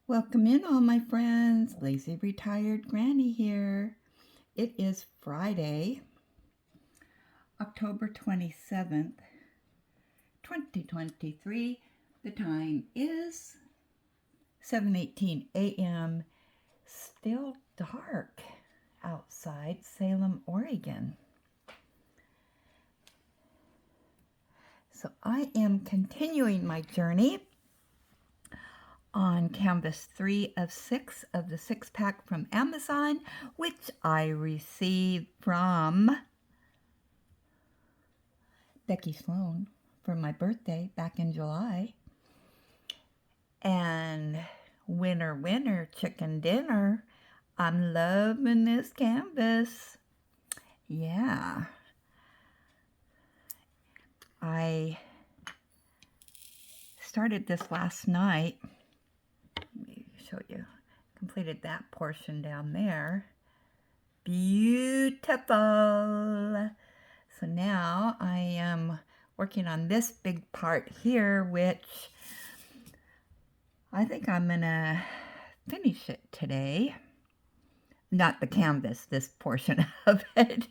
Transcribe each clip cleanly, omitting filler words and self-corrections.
Welcome in, all my friends. Lazy Retired Granny here. It is Friday, October 27th, 2023. The time is 7:18 a.m. Still dark outside Salem, Oregon. So I am continuing my journey on Canvas 3 of 6 of the 6-pack from Amazon, which I received from Becky Sloan for my birthday back in July. And winner, winner, chicken dinner. I'm loving this canvas. Yeah. I started this last night. Let me show you. Completed that portion down there. Beautiful. So now I am working on this big part here, which I think I'm gonna finish it today. Not the canvas, this portion of it.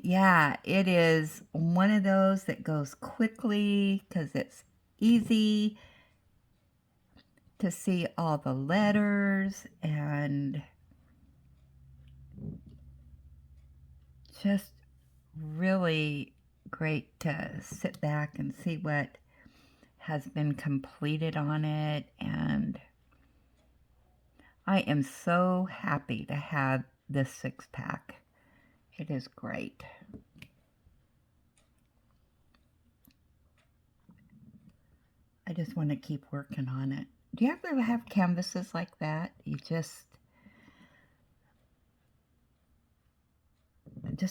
Yeah, it is one of those that goes quickly because it's easy to see all the letters and just really great to sit back and see what has been completed on it. And I am so happy to have this 6-pack. It is great. I just want to keep working on it. Do you ever have canvases like that? You just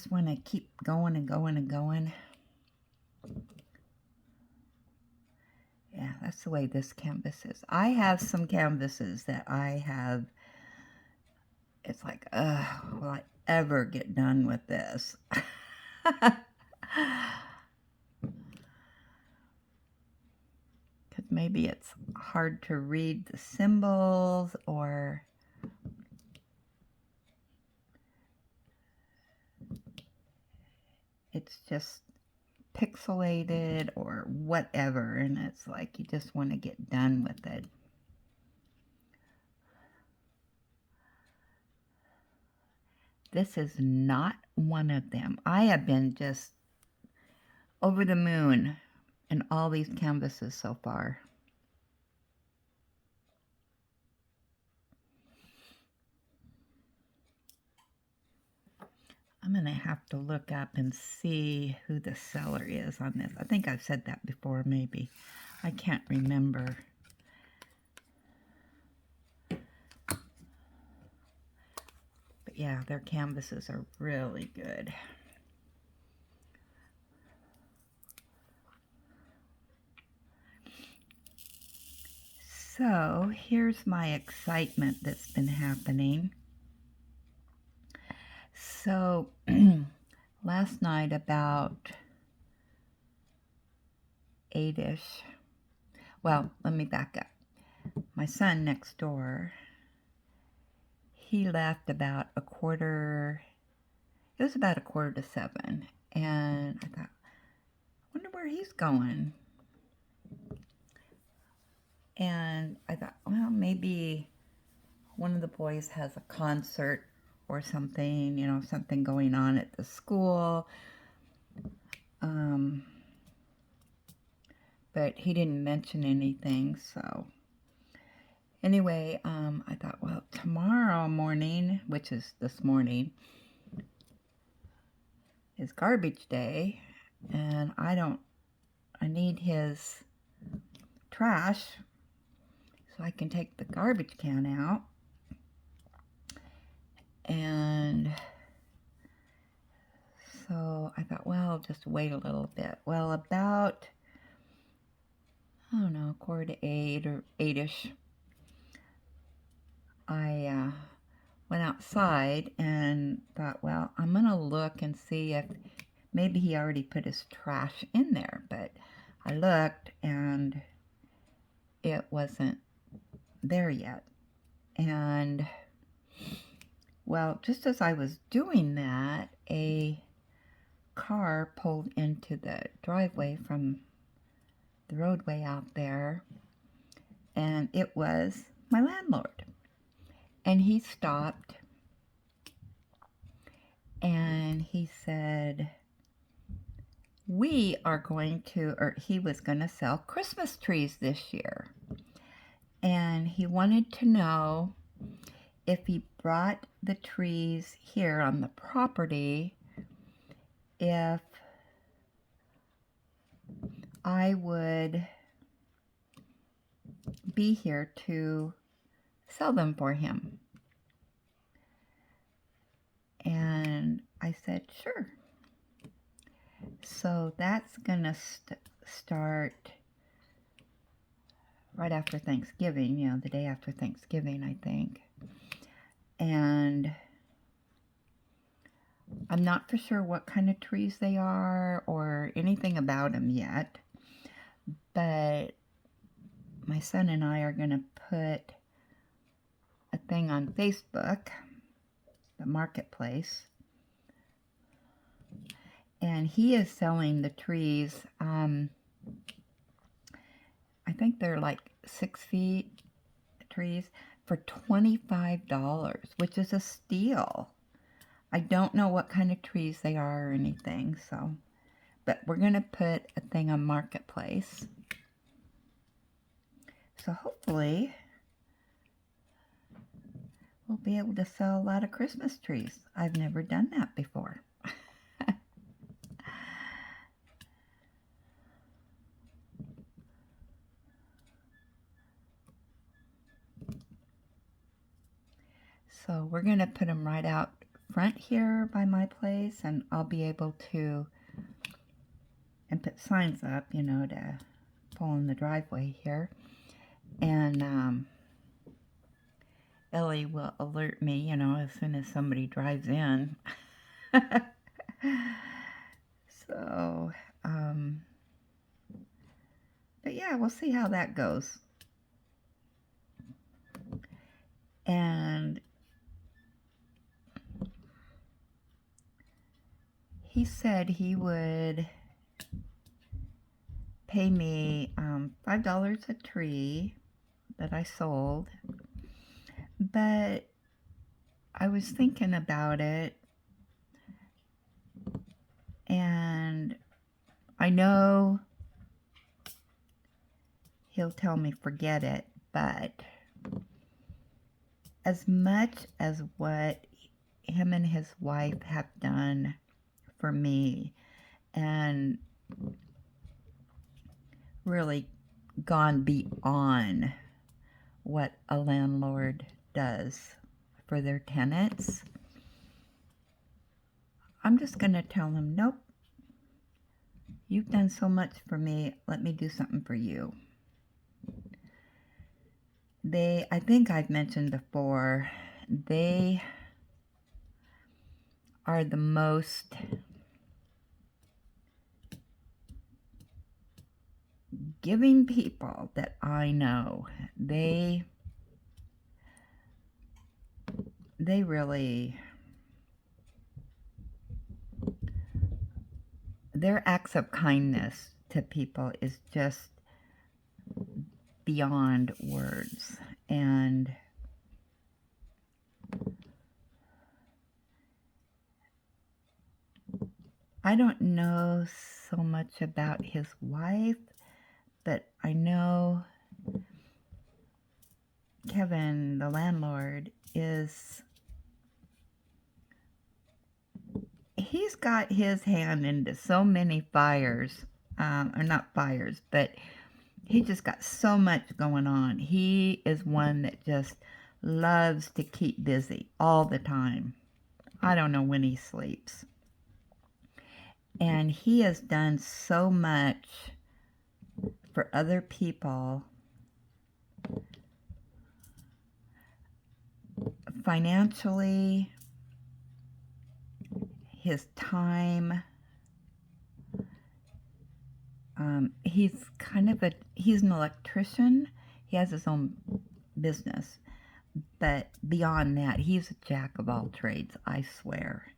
want to keep going and going and going. Yeah, that's the way this canvas is. I have some canvases that I have, it's like, will I ever get done with this? Because maybe it's hard to read the symbols, or it's just pixelated or whatever, and it's like you just want to get done with it. This is not one of them. I have been just over the moon in all these canvases so far. I'm going to have to look up and see who the seller is on this. I think I've said that before, maybe. I can't remember. But yeah, their canvases are really good. So here's my excitement that's been happening. So last night about 8-ish, well, let me back up. My son next door, he left about it was about 6:45, and I thought, I wonder where he's going. And I thought, well, maybe one of the boys has a concert or something, something going on at the school. But he didn't mention anything, so anyway, I thought, well, tomorrow morning, which is this morning, is garbage day, and I need his trash so I can take the garbage can out. And so I thought, well, I'll just wait a little bit. Well, about, I don't know, 7:45 or 8-ish, I went outside and thought, well, I'm going to look and see if maybe he already put his trash in there. But I looked, and it wasn't there yet. And, well, just as I was doing that, a car pulled into the driveway from the roadway out there, and it was my landlord. And he stopped and he said, we are going to, or he was going to sell Christmas trees this year. And he wanted to know if he brought the trees here on the property, if I would be here to sell them for him. And I said, sure. So that's gonna start right after Thanksgiving, you know, the day after Thanksgiving, I think. And I'm not for sure what kind of trees they are or anything about them yet, but my son and I are gonna put a thing on Facebook, the marketplace, and he is selling the trees. I think they're like 6 feet trees for $25, which is a steal. I don't know what kind of trees they are or anything, so, but we're going to put a thing on Marketplace. So hopefully we'll be able to sell a lot of Christmas trees. I've never done that before. So we're going to put them right out front here by my place, and I'll be able to, and put signs up, you know, to pull in the driveway here. And Ellie will alert me, you know, as soon as somebody drives in. So, but yeah, we'll see how that goes. And he said he would pay me $5 a tree that I sold. But I was thinking about it, and I know he'll tell me forget it, but as much as what him and his wife have done for me, and really gone beyond what a landlord does for their tenants, I'm just going to tell him, nope, you've done so much for me, let me do something for you. I think I've mentioned before, they are the most giving people that I know. They really, their acts of kindness to people is just beyond words. And I don't know so much about his wife, but I know Kevin, the landlord, he's got his hand into so many fires, or not fires, but he just got so much going on. He is one that just loves to keep busy all the time. I don't know when he sleeps. And he has done so much for other people, financially, his time. He's an electrician. He has his own business. But beyond that, he's a jack of all trades, I swear.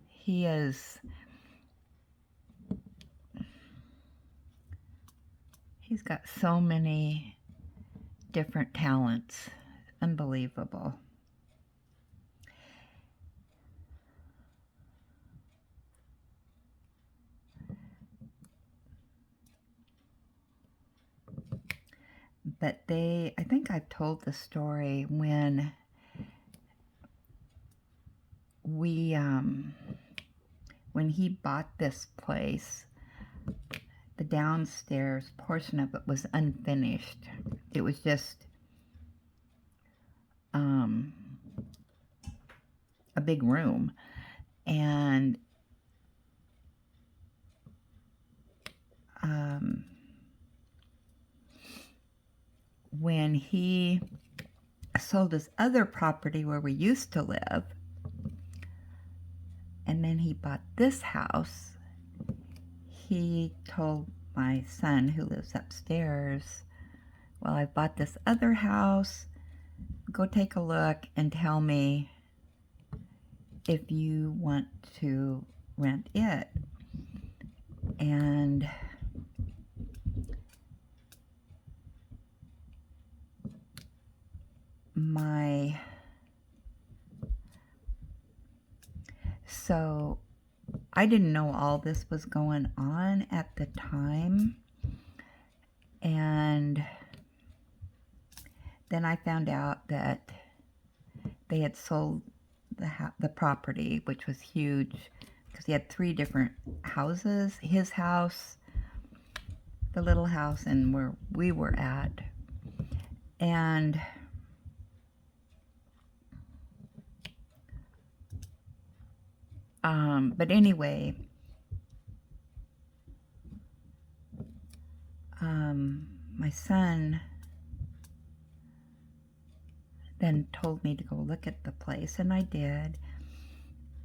He is... He's got so many different talents. Unbelievable. But I think I've told the story when when he bought this place, the downstairs portion of it was unfinished. It was just a big room. And when he sold his other property where we used to live, and then he bought this house, he told my son, who lives upstairs, well, I bought this other house. Go take a look and tell me if you want to rent it. And so I didn't know all this was going on at the time. And then I found out that they had sold the property, which was huge, because he had 3 different houses. His house, the little house, and where we were at. And but anyway, my son then told me to go look at the place, and I did.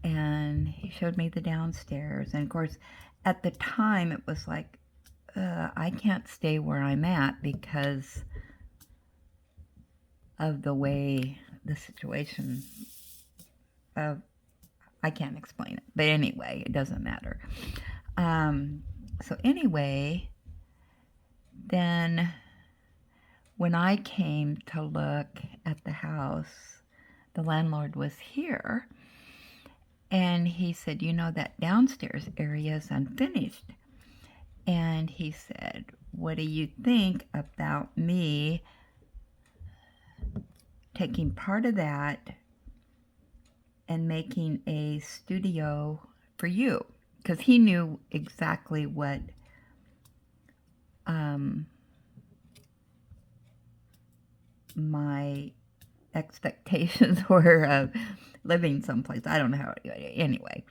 And he showed me the downstairs. And of course, at the time, it was like, I can't stay where I'm at because of the way the situation of, I can't explain it. But anyway, it doesn't matter. So anyway, then when I came to look at the house, the landlord was here. And he said, you know, that downstairs area is unfinished. And he said, what do you think about me taking part of that and making a studio for you? Because he knew exactly what my expectations were of living someplace. I don't know how. Anyway,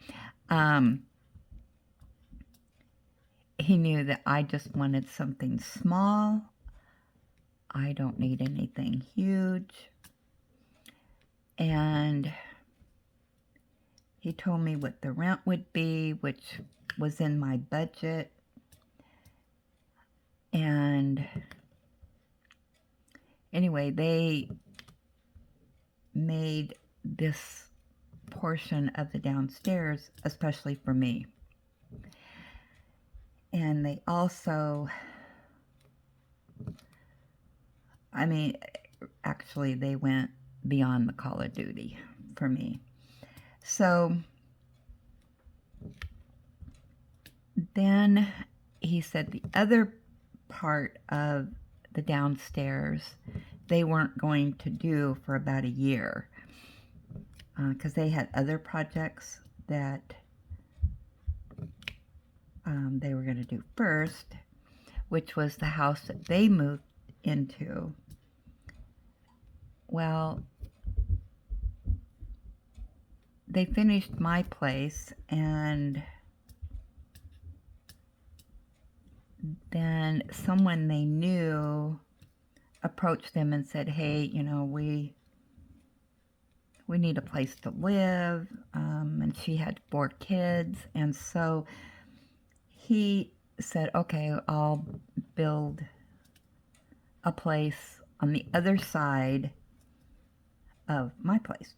he knew that I just wanted something small. I don't need anything huge. And he told me what the rent would be, which was in my budget. And anyway, they made this portion of the downstairs especially for me. And they also, I mean, actually they went beyond the call of duty for me. So then he said the other part of the downstairs they weren't going to do for about a year because they had other projects that they were going to do first, which was the house that they moved into. Well, they finished my place, and then someone they knew approached them and said, hey, you know, we need a place to live, and she had 4 kids, and so he said, okay, I'll build a place on the other side of my place.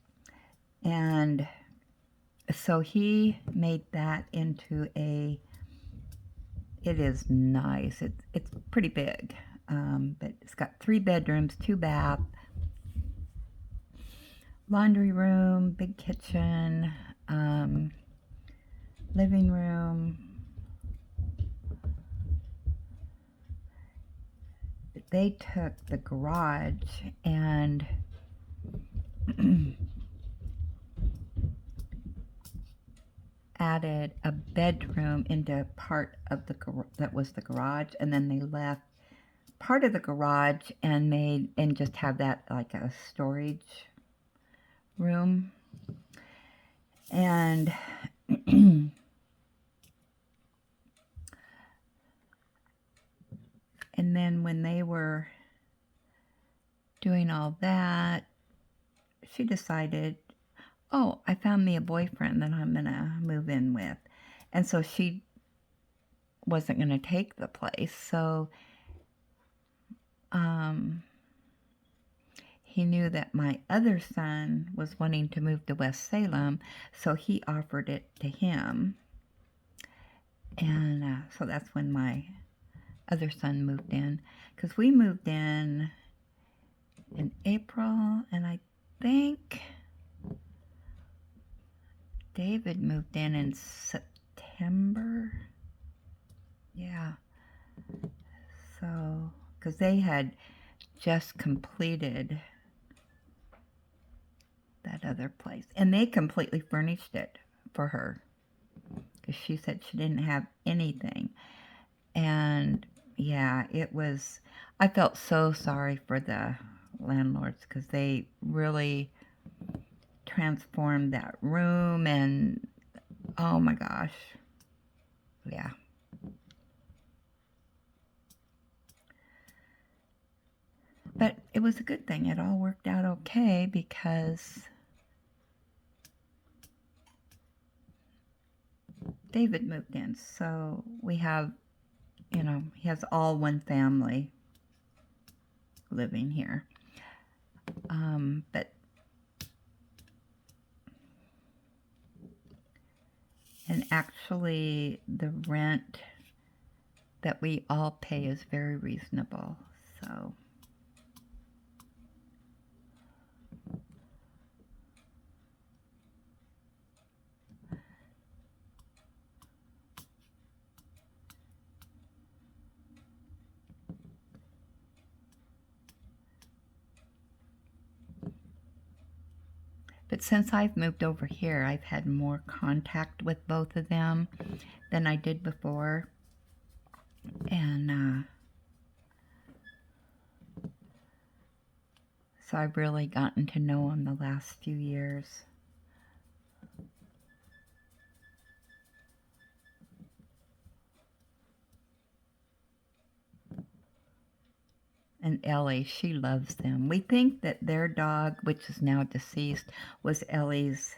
And so he made that into a, it is nice. It's pretty big, but it's got 3 bedrooms, 2 baths, laundry room, big kitchen, living room. They took the garage and added a bedroom into part of the that was the garage, and then they left part of the garage and just have that like a storage room. And and then when they were doing all that, she decided, oh, I found me a boyfriend that I'm gonna move in with. And so she wasn't gonna take the place. So he knew that my other son was wanting to move to West Salem, so he offered it to him. And so that's when my other son moved in, because we moved in April, and I think David moved in September. Yeah. So, because they had just completed that other place, and they completely furnished it for her, because she said she didn't have anything. And yeah, it was, I felt so sorry for the landlords, because they really transformed that room, and oh my gosh, yeah. But it was a good thing. It all worked out okay, because David moved in. So we have, you know, he has all one family living here. But and actually the rent that we all pay is very reasonable. So but since I've moved over here, I've had more contact with both of them than I did before. And so I've really gotten to know them the last few years. And Ellie, she loves them. We think that their dog, which is now deceased, was Ellie's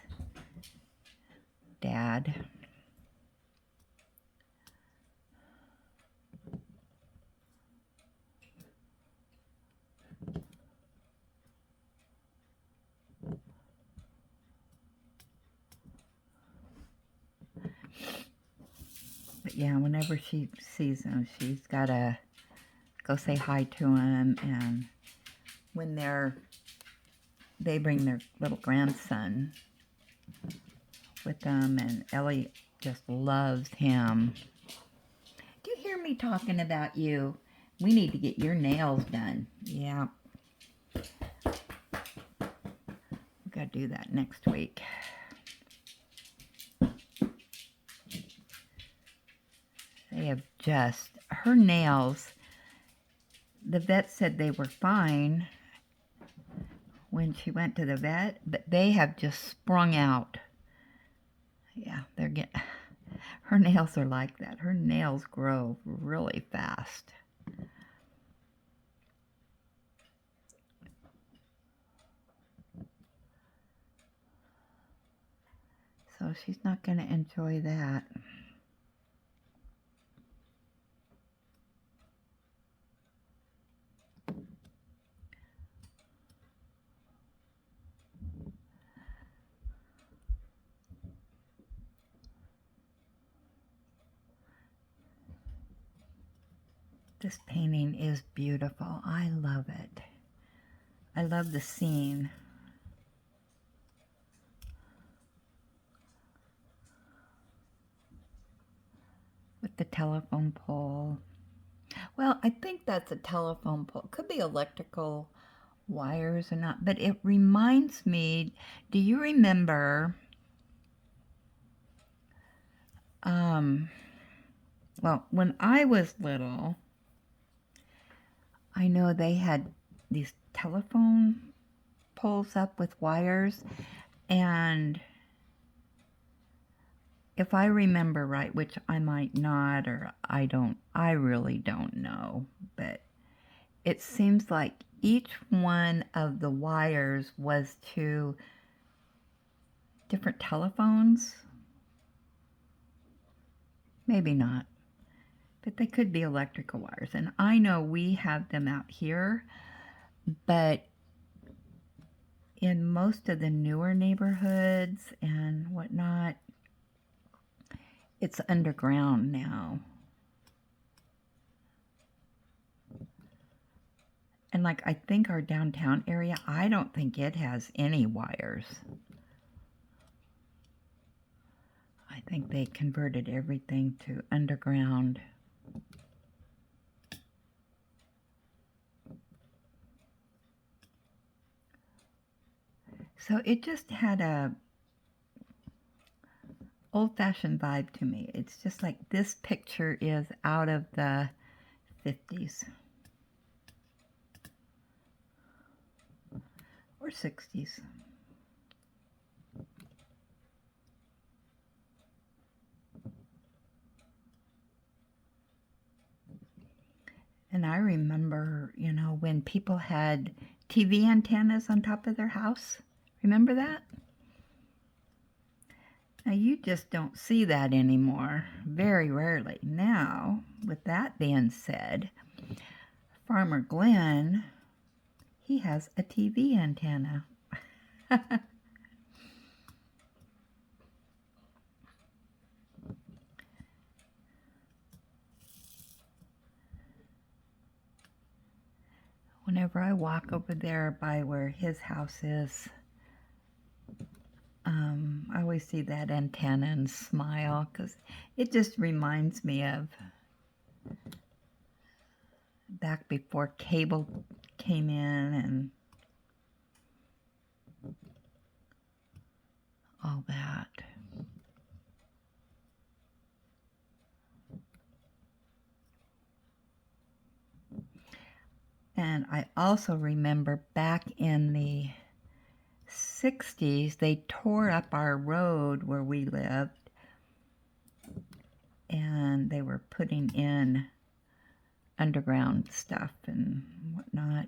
dad. But yeah, whenever she sees him, she's got to go say hi to him. And when they bring their little grandson with them, and Ellie just loves him. Do you hear me talking about you? We need to get your nails done. Yeah. We've got to do that next week. They have just, her nails, the vet said they were fine when she went to the vet, but they have just sprung out. Yeah, they're getting, her nails are like that. Her nails grow really fast. So she's not going to enjoy that. This painting is beautiful. I love it. I love the scene. With the telephone pole. Well, I think that's a telephone pole. Could be electrical wires or not, but it reminds me, do you remember, well, when I was little, I know they had these telephone poles up with wires, and if I remember right, which I might not, or I really don't know, but it seems like each one of the wires was to different telephones. Maybe not, but they could be electrical wires. And I know we have them out here, but in most of the newer neighborhoods and whatnot, it's underground now. And like, I think our downtown area, I don't think it has any wires. I think they converted everything to underground. So it just had a old-fashioned vibe to me. It's just like this picture is out of the 50s or 60s. And I remember, you know, when people had TV antennas on top of their house. Remember that? Now, you just don't see that anymore, very rarely. Now, with that being said, Farmer Glenn, he has a TV antenna. Whenever I walk over there by where his house is, I always see that antenna and smile because it just reminds me of back before cable came in and all that. And I also remember back in the 60s, they tore up our road where we lived, and they were putting in underground stuff and whatnot.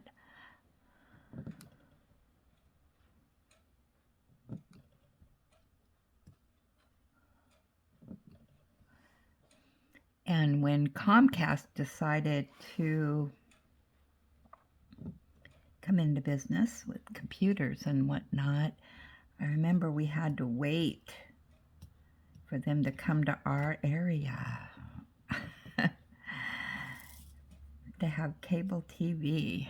And when Comcast decided to come into business with computers and whatnot, I remember we had to wait for them to come to our area to have cable TV.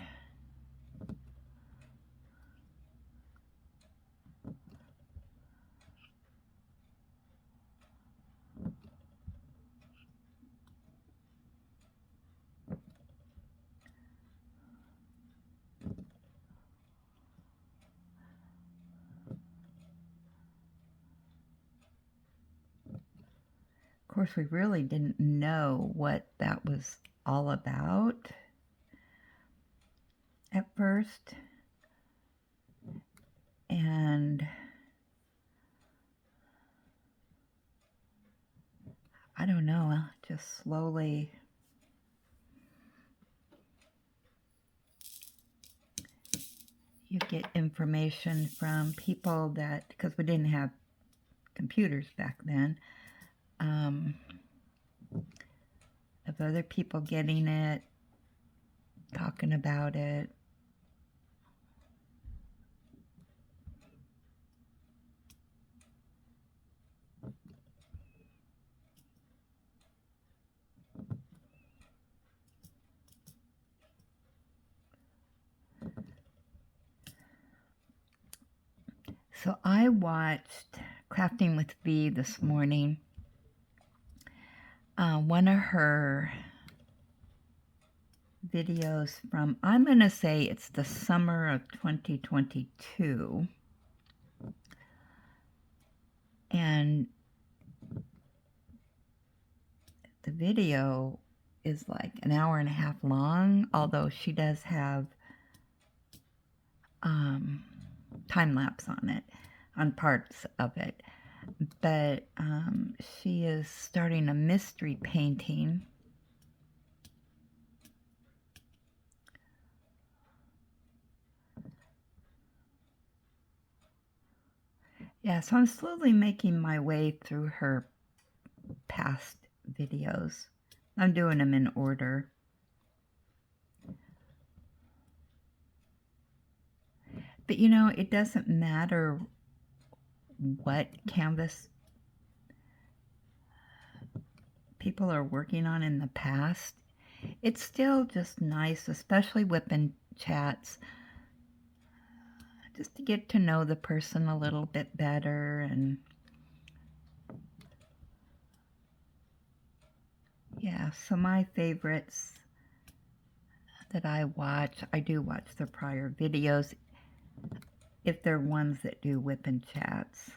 Of course, we really didn't know what that was all about at first. And I don't know, just slowly you get information from people that, because we didn't have computers back then, of other people getting it, talking about it. So I watched Crafting with V this morning. One of her videos from, I'm going to say it's the summer of 2022. And the video is like an hour and a half long, although she does have time lapse on it, on parts of it. But she is starting a mystery painting. Yeah, so I'm slowly making my way through her past videos. I'm doing them in order. But you know, it doesn't matter what canvas people are working on in the past. It's still just nice, especially wip&chats, just to get to know the person a little bit better. And yeah, so my favorites that I do watch their prior videos if they're ones that do wip&chats.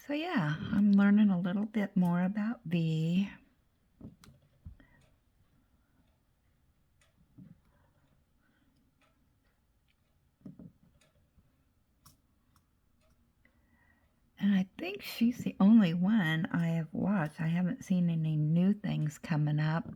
So yeah, I'm learning a little bit more about V. And I think she's the only one I have watched. I haven't seen any new things coming up.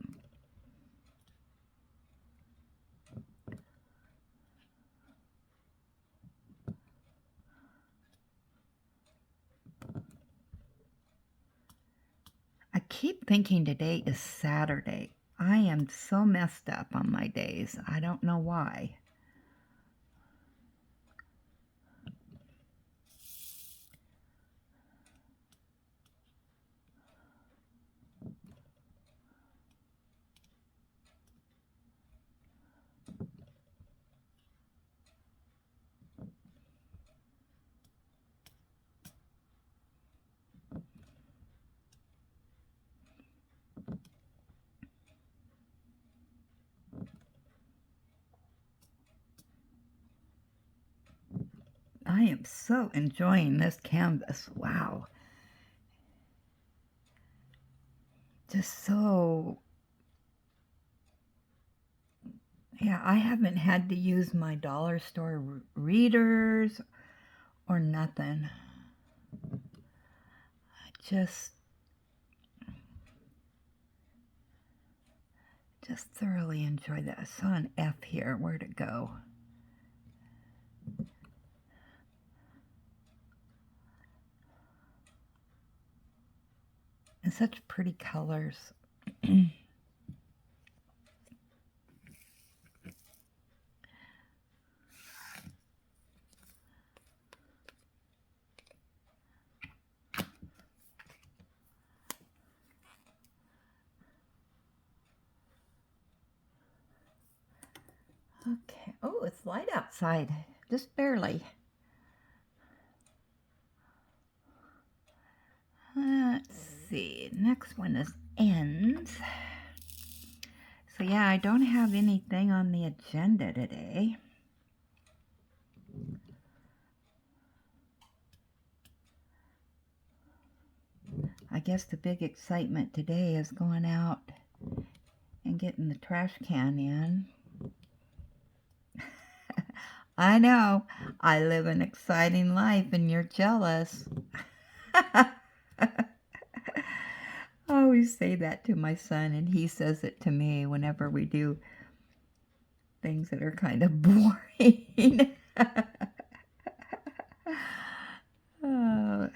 I keep thinking today is Saturday. I am so messed up on my days. I don't know why. I am so enjoying this canvas. Wow. Just so, yeah, I haven't had to use my dollar store readers or nothing. I just thoroughly enjoy that. I saw an F here. Where'd it go? And such pretty colors. Okay. Oh, it's light outside. Just barely. Let's see. Next one is ends. So yeah, I don't have anything on the agenda today. I guess the big excitement today is going out and getting the trash can in. I know, I live an exciting life and you're jealous. I always say that to my son, and he says it to me whenever we do things that are kind of boring. Oh.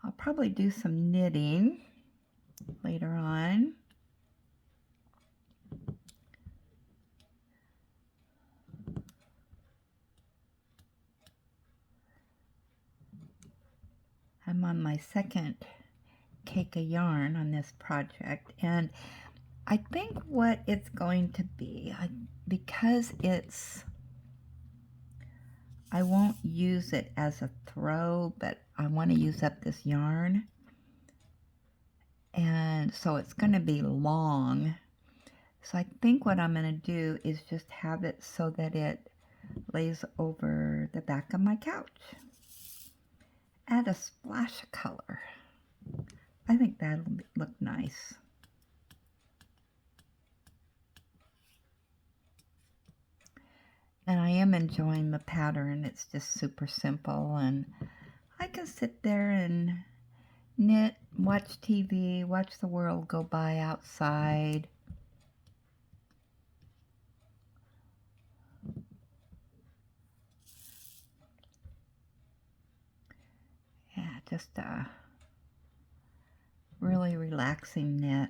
I'll probably do some knitting later on. I'm on my second cake of yarn on this project, and I think what it's going to be, because I won't use it as a throw, but I want to use up this yarn, and so it's going to be long. So I think what I'm going to do is just have it so that it lays over the back of my couch. Add a splash of color. I think that'll look nice. And I am enjoying the pattern. It's just super simple, and I can sit there and knit, watch TV, watch the world go by outside. Yeah, just a really relaxing knit.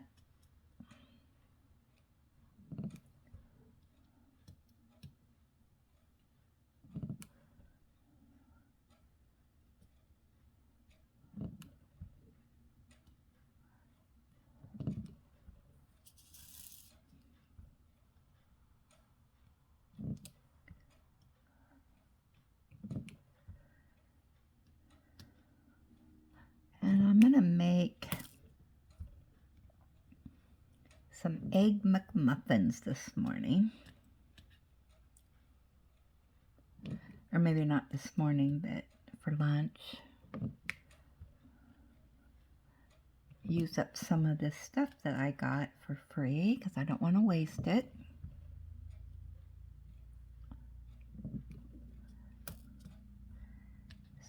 And I'm gonna make some egg McMuffins this morning. Or maybe not this morning, but for lunch. Use up some of this stuff that I got for free because I don't want to waste it.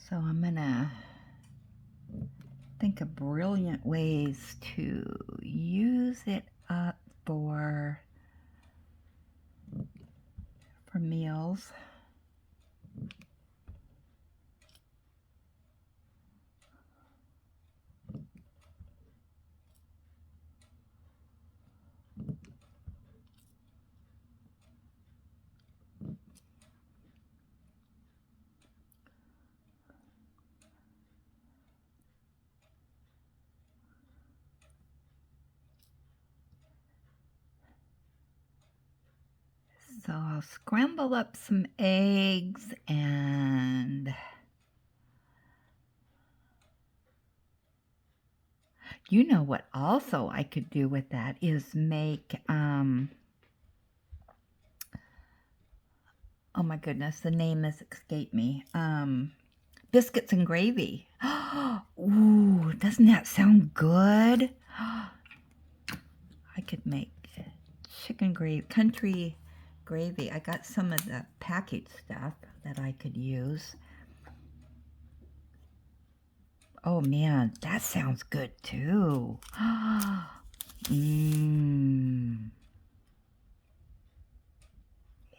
So I'm gonna think of brilliant ways to use it up for meals. So I'll scramble up some eggs, and you know what also I could do with that is make, oh my goodness, the name has escaped me. Biscuits and gravy. Ooh, doesn't that sound good? I could make chicken gravy, country gravy. I got some of the packaged stuff that I could use. Oh man, that sounds good too. Mmm.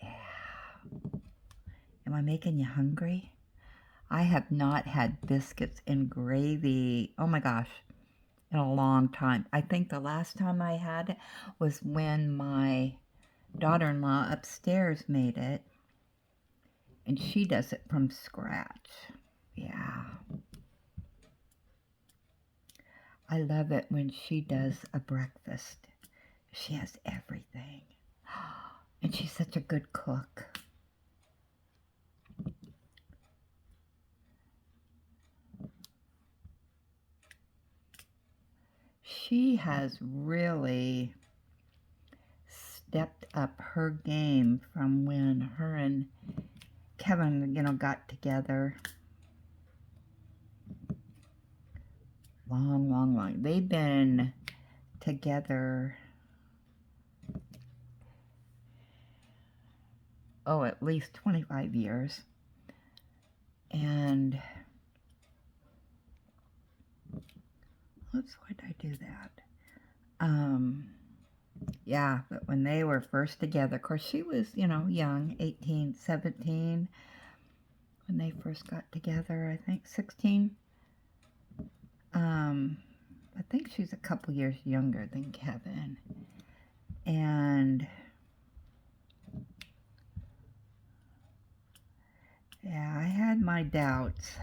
Yeah. Am I making you hungry? I have not had biscuits and gravy, oh my gosh, in a long time. I think the last time I had it was when my daughter-in-law upstairs made it, and she does it from scratch. Yeah. I love it when she does a breakfast. She has everything. And she's such a good cook. She has really stepped up her game from when her and Kevin, got together. Long. They've been together, at least 25 years. And, oops, why did I do that? Yeah, but when they were first together, of course, she was, young, 18, 17, when they first got together, I think 16. I think she's a couple years younger than Kevin. And yeah, I had my doubts,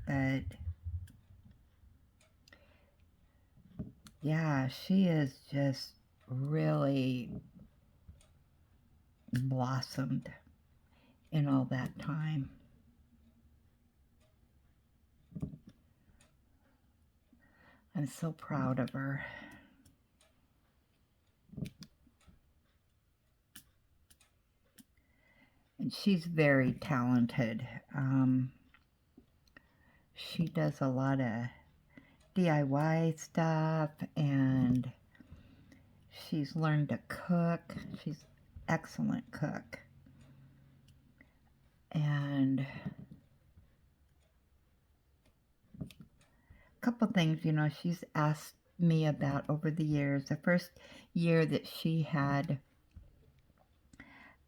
but yeah, she is just really blossomed in all that time. I'm so proud of her. And she's very talented. She does a lot of DIY stuff, and she's learned to cook. She's an excellent cook. And a couple things, you know, she's asked me about over the years. The first year that she had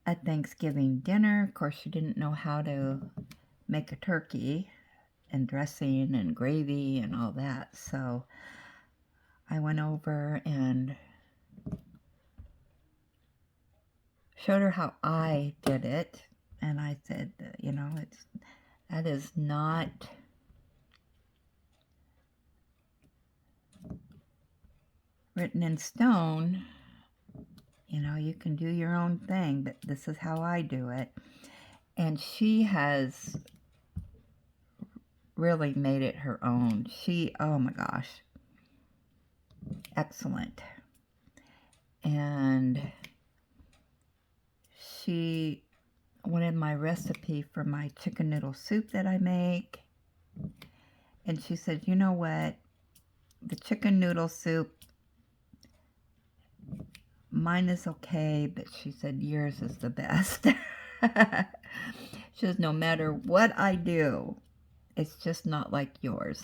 a Thanksgiving dinner, of course, she didn't know how to make a turkey and dressing and gravy and all that. So I went over and showed her how I did it. And I said, you know, that is not written in stone. You know, you can do your own thing, but this is how I do it. And she has really made it her own. Oh my gosh, excellent. And she wanted my recipe for my chicken noodle soup that I make. And she said, you know what? The chicken noodle soup, mine is okay, but she said yours is the best. She says, no matter what I do, it's just not like yours.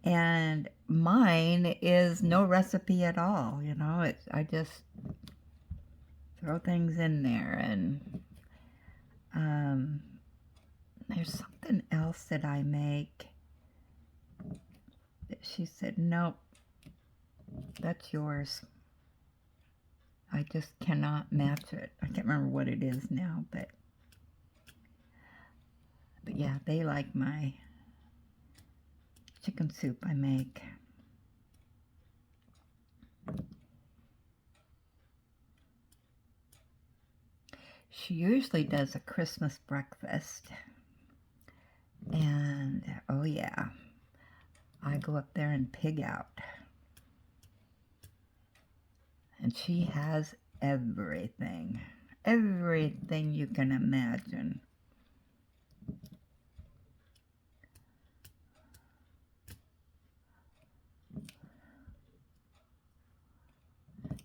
And mine is no recipe at all, you know. I just throw things in there. And there's something else that I make that she said, nope, that's yours. I just cannot match it. I can't remember what it is now, but yeah, they like my chicken soup I make. She usually does a Christmas breakfast. And, oh yeah, I go up there and pig out. And she has everything. Everything you can imagine.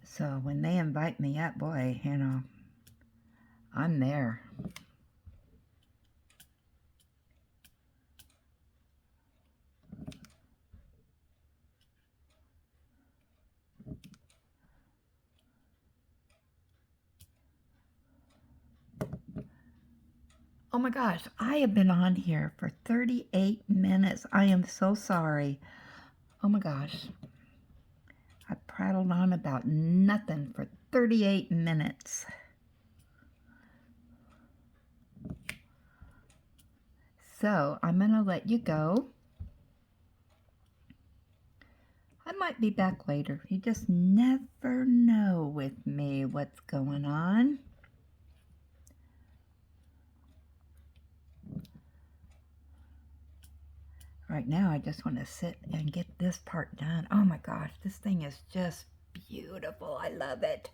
So when they invite me up, boy, you know, I'm there. Oh my gosh, I have been on here for 38 minutes. I am so sorry. Oh my gosh. I prattled on about nothing for 38 minutes. So I'm going to let you go. I might be back later. You just never know with me what's going on. Right now, I just want to sit and get this part done. Oh my gosh, this thing is just beautiful. I love it.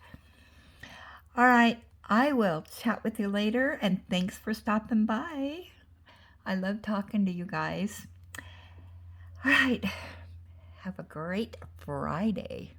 All right, I will chat with you later, and thanks for stopping by. I love talking to you guys. All right, have a great Friday.